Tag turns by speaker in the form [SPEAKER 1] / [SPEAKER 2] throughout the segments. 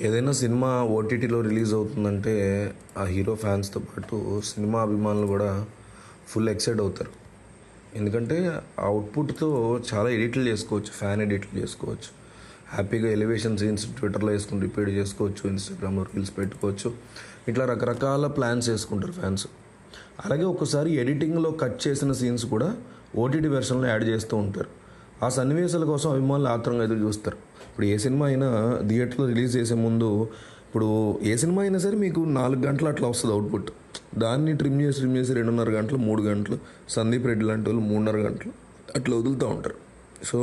[SPEAKER 1] ఏదైనా సినిమా ఓటీటీలో రిలీజ్ అవుతుందంటే ఆ హీరో ఫ్యాన్స్తో పాటు సినిమా అభిమానులు కూడా ఫుల్ ఎక్సైట్ అవుతారు. ఎందుకంటే ఆ అవుట్పుట్తో చాలా ఎడిట్లు చేసుకోవచ్చు, ఫ్యాన్ ఎడిట్లు చేసుకోవచ్చు, హ్యాపీగా ఎలివేషన్ సీన్స్ ట్విట్టర్లో వేసుకుని రిపీట్ చేసుకోవచ్చు, ఇన్స్టాగ్రామ్లో రీల్స్ పెట్టుకోవచ్చు. ఇట్లా రకరకాల ప్లాన్స్ వేసుకుంటారు ఫ్యాన్స్. అలాగే ఒకసారి ఎడిటింగ్లో కట్ చేసిన సీన్స్ కూడా ఓటీటీ వెర్షన్లో యాడ్ చేస్తూ ఉంటారు. ఆ సన్నివేశాల కోసం అభిమానులు ఆత్రంగా ఎదురు చూస్తారు. ఇప్పుడు ఏ సినిమా అయినా థియేటర్లో రిలీజ్ చేసే ముందు, ఇప్పుడు ఏ సినిమా అయినా సరే మీకు 4 గంటలు అట్లా వస్తుంది అవుట్పుట్. దాన్ని ట్రిమ్ చేసి 2.5 గంటలు, 3 గంటలు, సందీప్ రెడ్డి లాంటి వాళ్ళు 3.5 గంటలు అట్లా వదులుతూ ఉంటారు. సో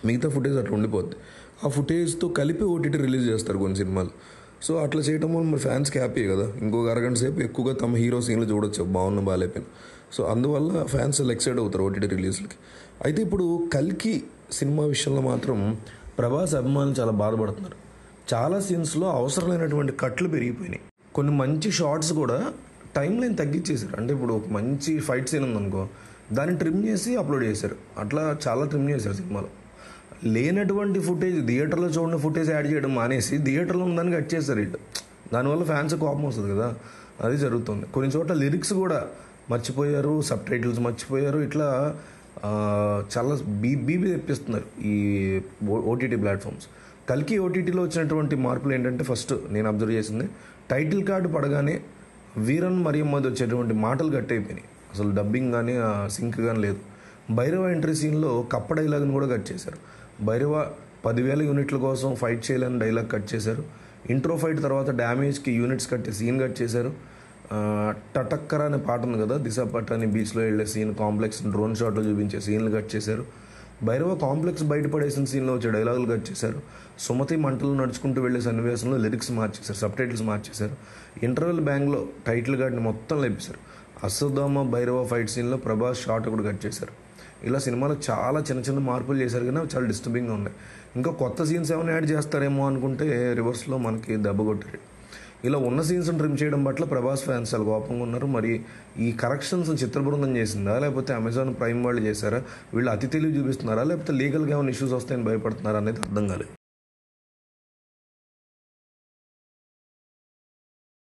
[SPEAKER 1] మిగతా ఫుటేజ్ అట్లా ఉండిపోద్ది. ఆ ఫుటేజ్తో కలిపి ఓటీటీ రిలీజ్ చేస్తారు కొన్ని సినిమాలు. సో అట్లా చేయడం వల్ల మరి ఫ్యాన్స్కి హ్యాపీ కదా, ఇంకొక అరగంట సేపు ఎక్కువగా తమ హీరో సీన్లు చూడొచ్చు, బాగున్న బాగాలేపోయిన. సో అందువల్ల ఫ్యాన్స్ ఎక్సైట్ అవుతారు ఓటీటీ రిలీజ్లకి. అయితే ఇప్పుడు కల్కి సినిమా విషయంలో మాత్రం ప్రభాస్ అభిమానులు చాలా బాధపడుతున్నారు. చాలా సీన్స్లో అవసరమైనటువంటి కట్లు పెరిగిపోయినాయి. కొన్ని మంచి షార్ట్స్ కూడా టైం లైన్ తగ్గించేశారు. అంటే ఇప్పుడు ఒక మంచి ఫైట్ సీన్ ఉందనుకో, దాన్ని ట్రిమ్ చేసి అప్లోడ్ చేశారు. అట్లా చాలా ట్రిమ్ చేశారు సినిమాలో. లేనటువంటి ఫుటేజ్, థియేటర్లో చూడని ఫుటేజ్ యాడ్ చేయడం మానేసి థియేటర్లో ఉందని కట్ చేస్తారు ఇటు. దానివల్ల ఫ్యాన్స్ కోపం వస్తుంది కదా, అది జరుగుతుంది. కొన్ని చోట్ల లిరిక్స్ కూడా మర్చిపోయారు, సబ్ టైటిల్స్ మర్చిపోయారు. ఇట్లా చాలా బీబీ తెప్పిస్తున్నారు ఈ ఓటీటీ ప్లాట్ఫామ్స్. కల్కి ఓటీటీలో వచ్చినటువంటి మార్పులు ఏంటంటే, ఫస్ట్ నేను అబ్జర్వ్ చేసింది, టైటిల్ కార్డు పడగానే వీరన్ మరియమ్మది వచ్చేటువంటి మాటలు కట్ అయిపోయినాయి. అసలు డబ్బింగ్ కానీ సింక్ కానీ లేదు. భైరవ ఎంట్రీ సీన్లో కప్ప డైలాగ్ని కూడా కట్ చేశారు. భైరవ 10,000 యూనిట్ల కోసం ఫైట్ చేయాలని డైలాగ్ కట్ చేశారు. ఇంట్రో ఫైట్ తర్వాత డ్యామేజ్కి యూనిట్స్ కట్టే సీన్ కట్ చేశారు. టటక్కర అనే పాట ఉంది కదా, దిశా పట్టాని బీచ్లో వెళ్ళే సీన్, కాంప్లెక్స్ డ్రోన్ షాట్లో చూపించే సీన్లు కట్ చేశారు. భైరవ కాంప్లెక్స్ బయటపడేసిన సీన్లో వచ్చే డైలాగులు కట్ చేశారు. సుమతి మంటలు నడుచుకుంటూ వెళ్ళే సన్నివేశంలో లిరిక్స్ మార్చేశారు, సబ్ టైటిల్స్ మార్చేశారు. ఇంటర్వెల్ బ్యాంగ్లో టైటిల్ కార్డ్ని మొత్తం లేపేశారు. అశ్వత్థామ భైరవ ఫైట్ సీన్లో ప్రభాస్ షాట్ కూడా కట్ చేశారు. ఇలా సినిమాలో చాలా చిన్న చిన్న మార్పులు చేశారు, కానీ అవి చాలా డిస్టర్బింగ్గా ఉన్నాయి. ఇంకా కొత్త సీన్స్ ఏమైనా యాడ్ చేస్తారేమో అనుకుంటే రివర్స్లో మనకి దెబ్బ కొట్టారు. ఇలా ఉన్న సీన్స్ ట్రిమ్ చేయడం పట్ల ప్రభాస్ ఫ్యాన్స్ చాలా కోపంగా ఉన్నారు. మరి ఈ కరెక్షన్స్ చిత్రబృందం చేసిందా, లేకపోతే అమెజాన్ ప్రైమ్ వాళ్ళు చేశారా, వీళ్ళు అతి తెలివి చూపిస్తున్నారా, లేకపోతే లీగల్గా ఏమైనా ఇష్యూస్ వస్తాయని భయపడుతున్నారా అనేది అర్థం కాలేదు.